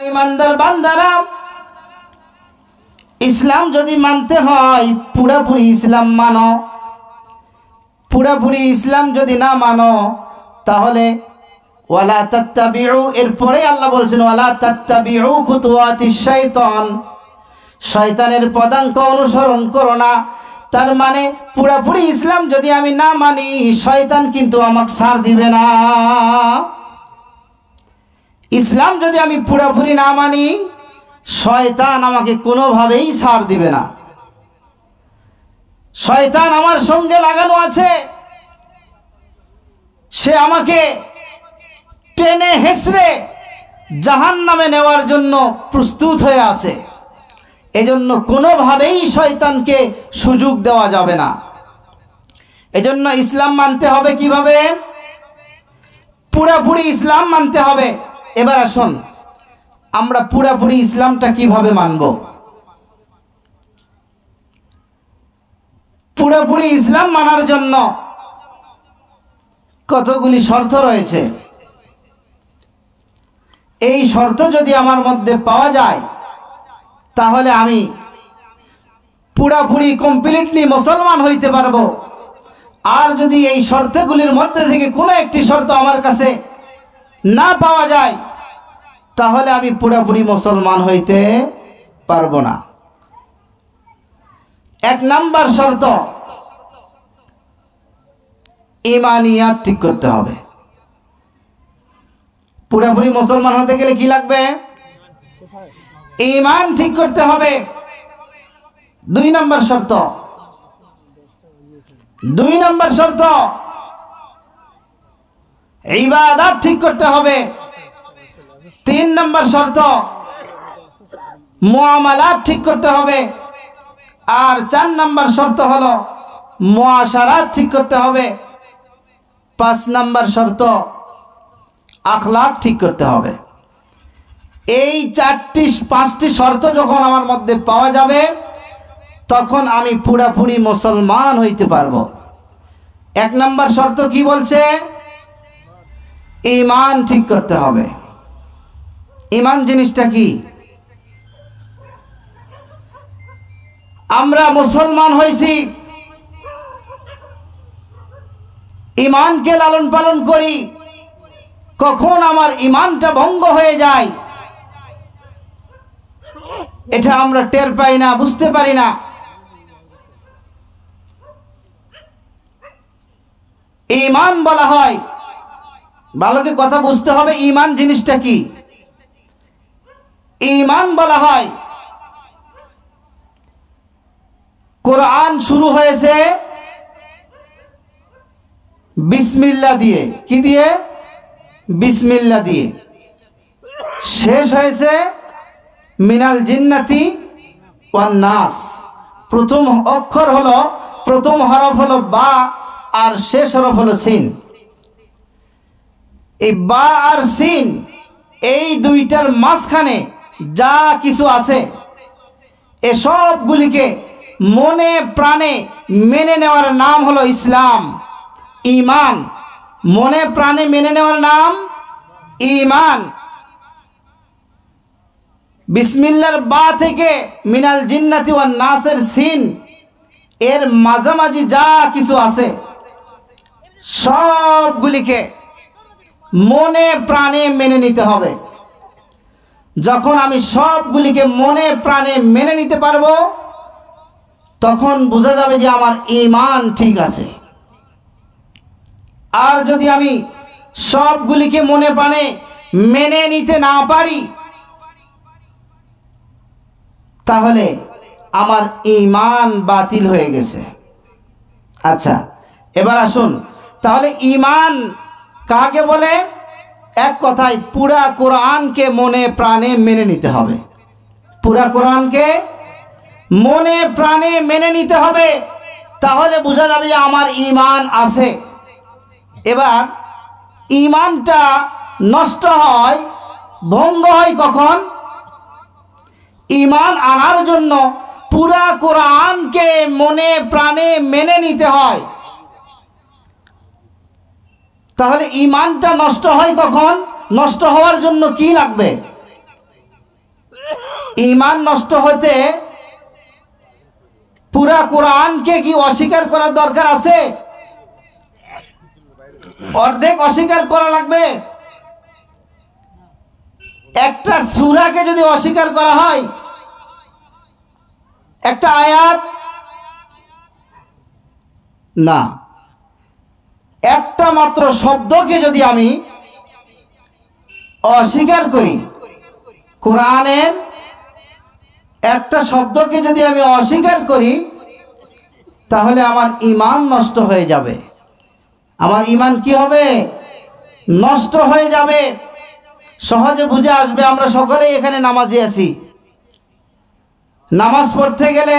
ইমানদার বান্দারা, ইসলাম যদি মানতে হয় পুরাপুরি ইসলাম মানো। পুরাপুরি ইসলাম যদি না মানো তাহলে ওয়ালা তাত্তাবিউ, এরপরে আল্লাহ বলছেন ওয়ালা তাত্তাবিউ খুতুওয়াতিশ শাইতান, শয়তানের পদাঙ্ক অনুসরণ করো না। তার মানে পুরাপুরি ইসলাম যদি আমি না মানি, শয়তান কিন্তু আমাকে ছাড় দিবে না। ইসলাম যদি আমি পুরাপুরি না মানি, শয়তান আমাকে কোনোভাবেই ছাড় দিবে না। শয়তান আমার সঙ্গে লাগানো আছে, সে আমাকে টেনে হেসড়ে জাহান্নামে নেওয়ার জন্য প্রস্তুত হয়ে আছে। এজন্য কোনোভাবেই শয়তানকে সুযোগ দেওয়া যাবে না। এজন্য ইসলাম মানতে হবে কিভাবে? পুরাপুরি ইসলাম মানতে হবে। এবার আসুন আমরা পুরাপুরি ইসলামটা কিভাবে মানব। পুরাপুরি ইসলাম মানার জন্য কতগুলি শর্ত রয়েছে। এই শর্ত যদি আমার মধ্যে পাওয়া যায় তাহলে আমি পুরাপুরি কমপ্লিটলি মুসলমান হইতে পারবো। আর যদি এই শর্তগুলির মধ্যে থেকে কোনো একটি শর্ত আমার কাছে না পাওয়া যায় তাহলে আমি পুরাপুরি মুসলমান হইতে পারবো না। এক নাম্বার শর্ত, ঈমানিয়াত ঠিক করতে হবে। পুরাপুরি মুসলমান হতে গেলে কি লাগবে? ঈমান ঠিক করতে হবে। দুই নাম্বার শর্ত, ইবাদত ঠিক করতে হবে। তিন নাম্বার শর্ত, মুআমালাত ঠিক করতে হবে। আর চার নাম্বার শর্ত হলো মুআশারাত ঠিক করতে হবে। পাঁচ নাম্বার শর্ত আখলাক ঠিক করতে হবে। এই পাঁচটি শর্ত যখন আমার মধ্যে পাওয়া যাবে তখন আমি পুরাপুরি মুসলমান হইতে পারবো। এক নাম্বার শর্ত কি বলছে? ঈমান ঠিক করতে হবে। ঈমান জিনিসটা কি? আমরা মুসলমান হয়েছি, ঈমানকে লালন পালন করি। কখন আমার ঈমানটা ভঙ্গ হয়ে যায় এটা আমরা টের পাই না, বুঝতে পারি না। ঈমান বলা হয়, ভালো করে কথা বুঝতে হবে ঈমান জিনিসটা কি। ঈমান বলা হয়, কোরআন শুরু হয়েছে বিসমিল্লাহ দিয়ে। কি দিয়ে? বিসমিল্লাহ দিয়ে। শেষ হয়েছে মিনাল জিন্নাতি ওয়ান নাস। প্রথম অক্ষর হলো, প্রথম হরফ হলো বা, আর শেষ হরফ হলো সিন। এই বা আর সিন, এই দুইটার মাঝখানে যা কিছু আছে এসবগুলিকে মনে প্রাণে মেনে নেওয়ার নাম হলো ইসলাম, ঈমান। মনে প্রাণে মেনে নেওয়ার নাম ঈমান। বিসমিল্লাহর বা থেকে মিনাল জিন্নাতি ওয়ান নাসের সিন, এর মাঝামাঝি যা কিছু আছে সবগুলিকে মনে প্রাণে মেনে নিতে হবে। যখন আমি সবগুলিকে মনে প্রাণে মেনে নিতে পারবো তখন বোঝা যাবে যে আমার ঈমান ঠিক আছে। আর যদি আমি সবগুলিকে মনে প্রাণে মেনে নিতে না পারি তাহলে আমার ঈমান বাতিল হয়ে গেছে। আচ্ছা, এবার আসুন তাহলে ঈমান কাকে বলে? এক কথায় পুরা কোরআনকে মনে প্রাণে মেনে নিতে হবে। পুরা কোরআনকে মনে প্রাণে মেনে নিতে হবে, তাহলে বোঝা যাবে যে আমার ঈমান আছে। এবার ঈমানটা নষ্ট হয়, ভঙ্গ হয় কখন? ঈমান আনার জন্য পুরা কোরআনকে মনে প্রাণে মেনে নিতে হয়। তাহলে ঈমানটা নষ্ট হয় কখন? নষ্ট হওয়ার জন্য কি লাগবে? ঈমান নষ্ট হতে পুরা কোরআনকে কি অস্বীকার করার দরকার আছে? অর্ধেক অস্বীকার করা লাগবে? একটা সূরাকে যদি অস্বীকার করা হয়, একটা আয়াত না, একটা মাত্র শব্দকে যদি আমি অস্বীকার করি, কোরআনের একটা শব্দকে যদি আমি অস্বীকার করি, তাহলে আমার ঈমান নষ্ট হয়ে যাবে। আমার ঈমান কি হবে? নষ্ট হয়ে যাবে। সহজে বুঝে আসবে। আমরা সকলেই এখানে নামাজি আছি। নামাজ পড়তে গেলে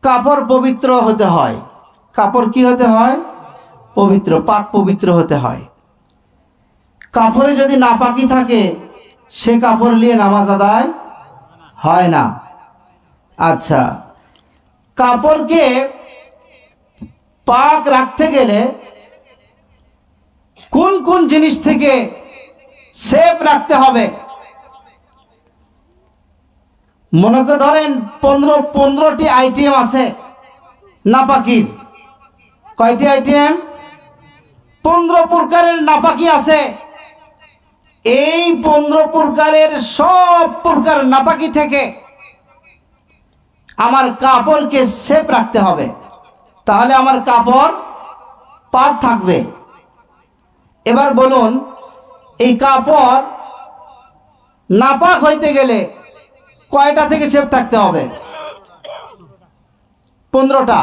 কাপড় পবিত্র হতে হয়। কাপড় কি হতে হয়? পবিত্র, পাক পবিত্র হতে হয়। কাপড়ে যদি নাপাকি থাকে, সে কাপড় নিয়ে নামাজ আদায় হয় না। আচ্ছা, কাপড়কে পাক রাখতে গেলে কোন কোন জিনিস থেকে সেফ রাখতে হবে? মনে করে ধরেন 15টি আইটেম আছে নাপাকির। কয়টি আইটেম? 15 প্রকারের নাপাকি আছে। এই 15 প্রকারের সব প্রকার নাপাকি থেকে আমার কাপড়কে সেফ রাখতে হবে, তাহলে আমার কাপড় পাক থাকবে। এবার বলুন, এই কাপড় নাপাক হইতে গেলে কয়টা থেকে সেফ থাকতে হবে? 15টা।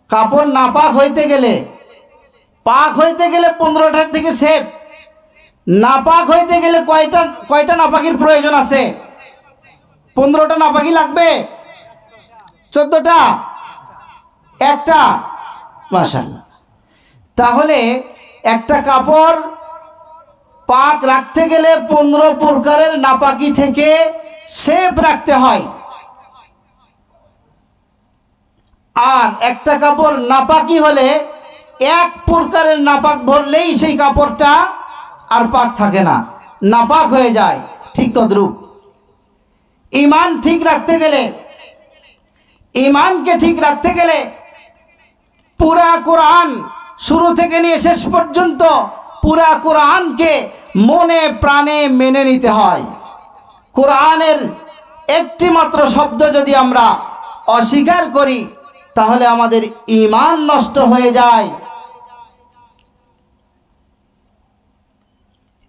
কাপড় নাপাক হইতে গেলে, পাক হইতে গেলে 15টার থেকে সেফ। নাপাক হইতে গেলে কয়টা নাপাকির প্রয়োজন আছে? 15টা নাপাকি লাগবে? 14টা? একটা? মাশাআল্লাহ। তাহলে একটা কাপড় পাক রাখতে গেলে 15 প্রকারের নাপাকি থেকে সেফ রাখতে হয়। আর একটা কাপড় নাপাকি হলে এক প্রকারের নাপাক ভরলেই সেই কাপড়টা আর পাক থাকে না, নাপাক হয়ে যায়। ঠিক তদ্রূপ ঈমান ঠিক রাখতে গেলে, ঈমানকে ঠিক রাখতে গেলে পুরা কোরআন শুরু থেকে নিয়ে শেষ পর্যন্ত পুরা কোরআনকে মনে প্রাণে মেনে নিতে হয়। কোরআনের একটি মাত্র শব্দ যদি আমরা অস্বীকার করি, তাহলে আমাদের ঈমান নষ্ট হয়ে যায়।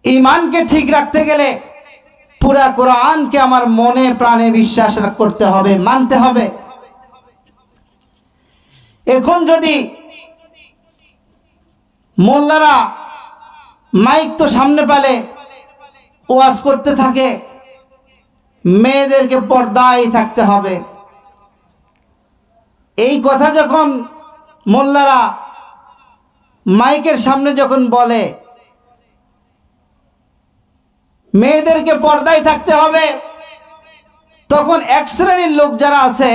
ঈমানকে ঠিক রাখতে গেলে পুরা কোরআনকে আমার মনে প্রাণে বিশ্বাস করতে হবে, মানতে হবে। এখন যদি মোল্লারা মাইক তো সামনে পেলে ওয়াজ করতে থাকে, মেয়েদেরকে পর্দায় থাকতে হবে, এই কথা যখন মোল্লারা মাইকের সামনে যখন বলে মেয়েদেরকে পর্দায় থাকতে হবে, তখন এক শ্রেণীর লোক যারা আছে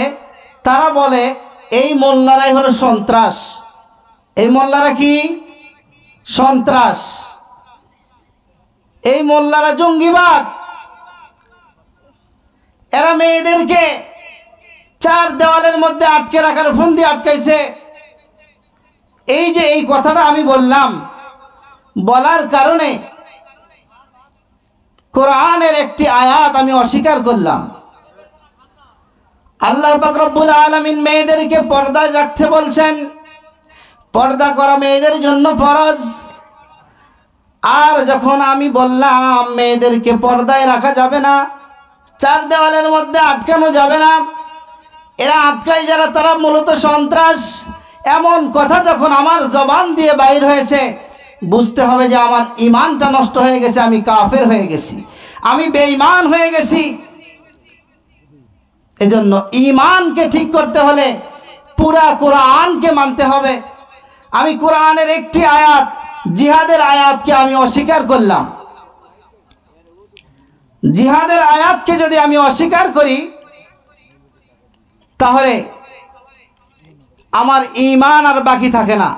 তারা বলে এই মোল্লারাই হলো সন্ত্রাস। এই মোল্লারা কি? সন্ত্রাস। এই মোল্লারা জঙ্গিবাদ। এরা মেয়েদেরকে 4 দেওয়ালের মধ্যে আটকে রাখার ফন্দি আটকাইছে। এই যে এই কথাটা আমি বললাম, বলার কারণে কোরআনের একটি আয়াত আমি অস্বীকার করলাম। আল্লাহ পাক রব্বুল আলামিন মেয়েদেরকে পর্দায় রাখতে বলছেন। পর্দা করা মেয়েদের জন্য ফরজ। আর যখন আমি বললাম মেয়েদেরকে পর্দায় রাখা যাবে না, 4 দেওয়ালের মধ্যে আটকানো যাবে না, এরা আটকায় যারা তারা মূলত সন্ত্রাস, এমন কথা যখন আমার জবান দিয়ে বাইর হয়েছে, বুঝতে হবে যে আমার ঈমানটা নষ্ট হয়ে গেছে, আমি কাফের হয়ে গেছি, আমি বেঈমান হয়ে গেছি। এজন্য ঈমানকে ঠিক করতে হলে পুরা কোরআনকে মানতে হবে। আমি কোরআনের একটি আয়াত, জিহাদের আয়াতকে আমি অস্বীকার করলাম। জিহাদের আয়াতকে যদি আমি অস্বীকার করি, তাহলে আমার ঈমান আর বাকি থাকে না।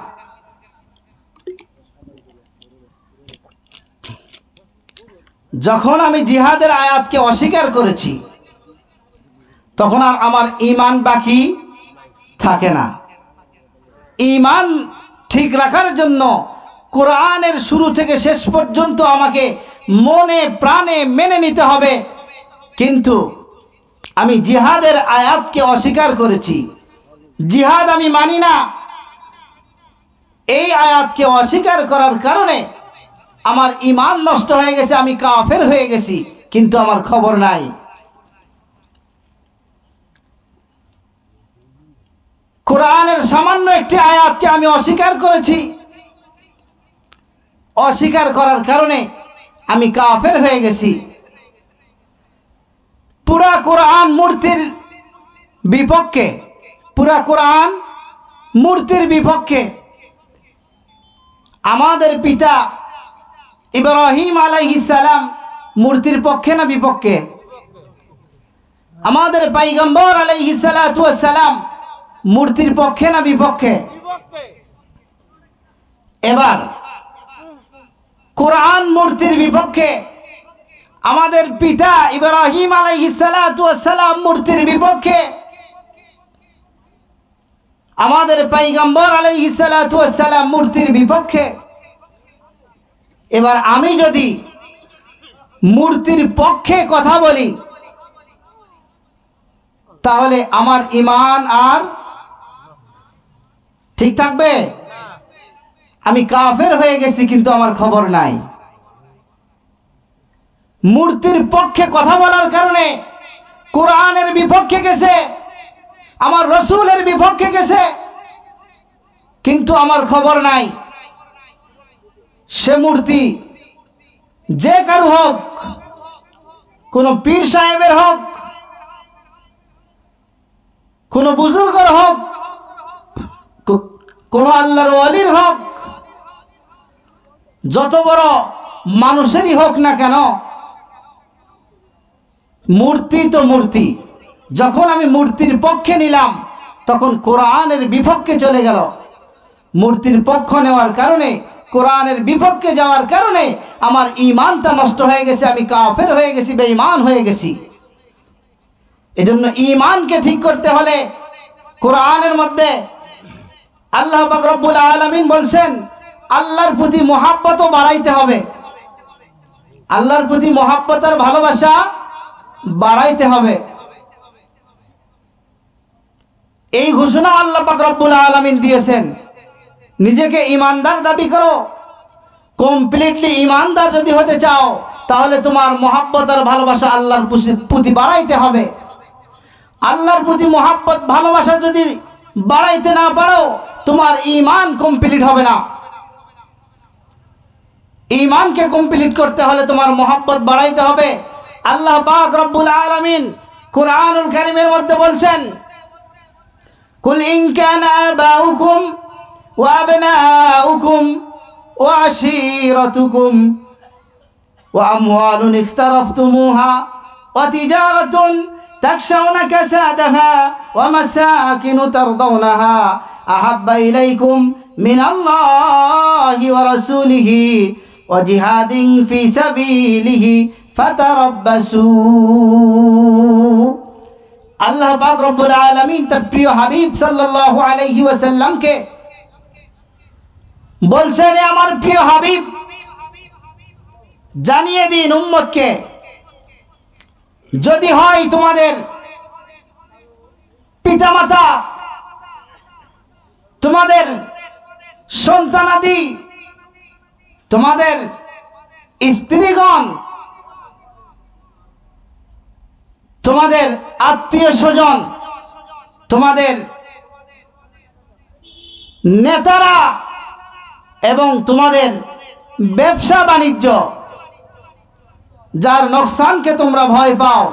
যখন আমি জিহাদের আয়াতকে অস্বীকার করেছি তখন আর আমার ঈমান বাকি থাকে না। ঈমান ঠিক রাখার জন্য কোরআনের শুরু থেকে শেষ পর্যন্ত আমাকে মনে প্রাণে মেনে নিতে হবে। কিন্তু আমি জিহাদের আয়াতকে অস্বীকার করেছি, জিহাদ আমি মানি না, এই আয়াতকে অস্বীকার করার কারণে আমার ঈমান নষ্ট হয়ে গেছে, আমি কাফের হয়ে গেছি, কিন্তু আমার খবর নাই। কোরআনের সামান্য একটি আয়াতকে আমি অস্বীকার করেছি, অস্বীকার করার কারণে আমি কাফের হয়ে গেছি। পুরা কোরআন মূর্তির বিপক্ষে, পুরা কোরআন মূর্তির বিপক্ষে। আমাদের পিতা ইব্রাহিম আলাইহিস সালাম মূর্তির পক্ষে না বিপক্ষে? আমাদের পয়গম্বর আলাইহিস সালাতু ওয়াস সালাম মূর্তির পক্ষে না বিপক্ষে? এবার কোরআন মূর্তির বিপক্ষে, আমাদের পিতা ইব্রাহিম আলাইহিস সালাতু ওয়াস সালাম মূর্তির বিপক্ষে, আমাদের পয়গম্বর আলাইহিস সালাতু ওয়াস সালাম মূর্তির বিপক্ষে। এবার আমি যদি মূর্তির পক্ষে কথা বলি তাহলে আমার ঈমান আর ঠিক থাকবে? আমি কাফের হয়ে গেছি, কিন্তু আমার খবর নাই। মূর্তির পক্ষে কথা বলার কারণে কোরআনের বিপক্ষে গেছে, আমার রাসূলের বিপক্ষে গেছে, কিন্তু আমার খবর নাই। সে মূর্তি যে কারো হোক, কোন পীর সাহেবের হোক, কোন বুজুর্গের হোক, কোন আল্লাহর ওয়ালির হোক, যত বড় মানুষেরই হোক না কেন, মূর্তি তো মূর্তি। যখন আমি মূর্তির পক্ষে নিলাম তখন কোরআনের বিপক্ষে চলে গেল। মূর্তির পক্ষ নেওয়ার কারণে, কোরআনের বিপক্ষে যাওয়ার কারণে আমার ঈমানটা নষ্ট হয়ে গেছে, আমি কাফের হয়ে গেছি, বেঈমান হয়ে গেছি। এজন্য ঈমানকে ঠিক করতে হলে কোরআনের মধ্যে আল্লাহ পাক রব্বুল আলামিন বলছেন আল্লাহর প্রতি মহাব্বতও বাড়াইতে হবে, আল্লাহর প্রতি মহাব্বত আর ভালোবাসা বাড়াইতে হবে। এই ঘোষণা আল্লাহ পাক রব্বুল আলামিন দিয়েছেন। নিজেকে ঈমানদার দাবি করো, কমপ্লিটলি ঈমানদার যদি হতে চাও তাহলে তোমার মহাব্বত আর ভালোবাসা আল্লাহর প্রতি বাড়াইতে হবে। আল্লাহর প্রতি মহাব্বত ভালোবাসা যদি বাড়াইতে না পারো তোমার ঈমান কমপ্লিট হবে না। ঈমানকে কমপ্লিট করতে হলে তোমার মহাব্বত বাড়াইতে হবে। আল্লাহ পাক রব্বুল আলামিন কুরআনুল কারীমের মধ্যে বলছেন, কুল ইন কানা আবাউকুম ওয়া আবনাউকুম ওয়া আশীরাতুকুম ওয়া আমওয়ালুন ইখতারাফতুমুহা ওয়া তিজারাতুন তাখশাউনা কাসাদাহা ওয়া মাসাকিনু তারদাউনাহা আহাব্বা ইলাইকুম মিনাল্লাহি ওয়া রাসূলিহি ওয়া জিহাদিন ফি সাবিলিহি ফাতারাব্বাসু। আল্লাহ পাক রব্বুল আলামিন তার প্রিয় হাবিব সাল্লাল্লাহু আলাইহি ওয়াসাল্লামকে বলছেন, আমার প্রিয় হাবিব জানিয়ে দিন উম্মতকে, যদি হয় তোমাদের পিতামাতা, তোমাদের সন্তানাদি, তোমাদের স্ত্রীগণ, তোমাদের আত্মীয় স্বজন, তোমাদের নেতারা এবং তোমাদের ব্যবসা বাণিজ্য, যার নোকসানকে তোমরা ভয় পাও,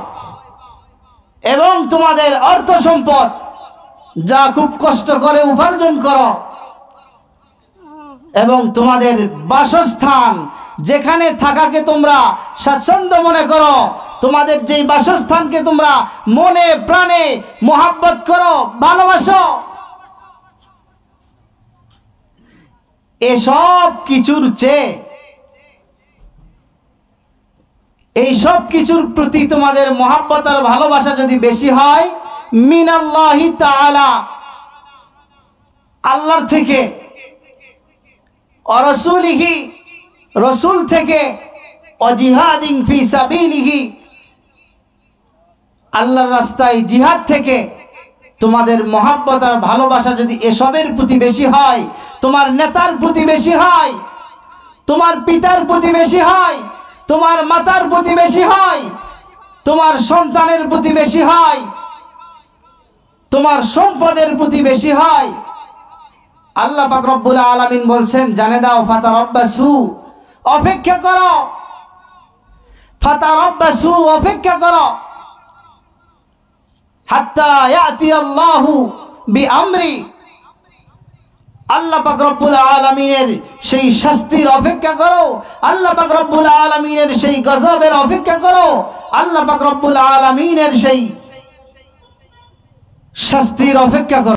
এবং তোমাদের অর্থ সম্পদ যা খুব কষ্ট করে উপার্জন করো, এবং তোমাদের বাসস্থান যেখানে থাকাকে তোমরা স্বাচ্ছন্দ্য মনে করো, তোমাদের যেই বাসস্থানকে তোমরা মনে প্রাণে মোহাব্বত করো, ভালোবাসো, এসব কিছুর চেয়ে এই সব কিছুর প্রতি তোমাদের মহাব্বত আর ভালোবাসা যদি বেশি হয় মিনাল্লাহি তাআলা, আল্লাহর থেকে, অরসুলিহি, রসুল থেকে, অজিহাদিন ফি সাবিলিহি, আল্লাহর রাস্তায় জিহাদ থেকে তোমাদের মহাব্বত আর ভালোবাসা যদি এসবের প্রতি বেশি হয়, তোমার নেতার প্রতি বেশি হয়, তোমার পিতার প্রতি বেশি হয়, তোমার মাতার প্রতি বেশি হয়, তোমার সন্তানের প্রতি বেশি হয়, তোমার সম্পদের প্রতি বেশি হয়, আল্লাহ পাক রব্বুল আলামিন বলছেন জানে দাও ফাতারাব্বাসু, অপেক্ষা করো, ফাতারাব্বাসু, অপেক্ষা করো, হাত্তা ইয়াতি আল্লাহু বিআমরি, আল্লাহ পাক রব্বুল আলামিনের সেই শাস্তির অপেক্ষা করো, আল্লাহ পাক রব্বুল আলামিনের সেই গজবের অপেক্ষা করো, আল্লাহ পাক রব্বুল আলামিনের সেই শাস্তির অপেক্ষা করো।